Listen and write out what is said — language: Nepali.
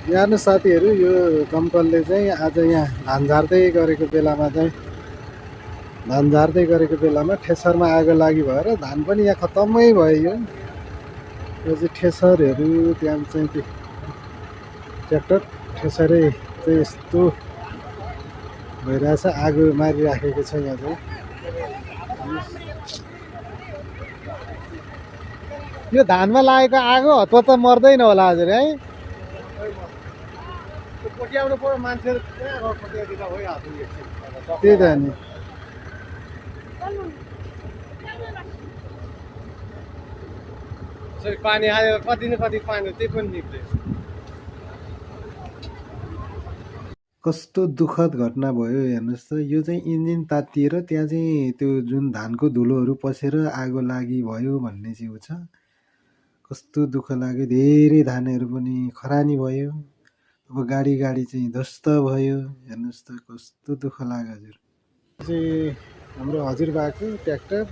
यहाँ साथीहरू यो दमकलले चाहिँ आज यहाँ धान झार्दै गरेको बेलामा ठेसरमा आगो लागि भएर धान पनि यहाँ खत्तमै भयो। यो चाहिँ ठेसरहरू त्यहाँ चाहिँ ट्र्याक्टर ठेसरै चाहिँ यस्तो भइरहेछ, आगो मारिराखेको छ यहाँ चाहिँ। यो धानमा लागेको आगो हतपत त मर्दैन होला हजुर है? कोट्याउनु पर्यो मान्छेहरू, त्यही त नि। पानी हालेर कति न कति पानी त्यही पनि निक्ल्यो। कस्तो दुःखद घटना भयो हेर्नुहोस् त। यो चाहिँ इन्जिन तात्तिएर त्यहाँ चाहिँ त्यो जुन धानको धुलोहरू पसेर आगो लागि भयो भन्ने चाहिँ छ। कस्तो दुःख लाग्यो, धेरै धानहरू पनि खरानी भयो। अब गाडी चाहिँ ध्वस्त भयो। हेर्नुहोस् त कस्तो दुःख लाग्यो हजुर। चाहिँ हाम्रो हजुरबाको ट्र्याक्टर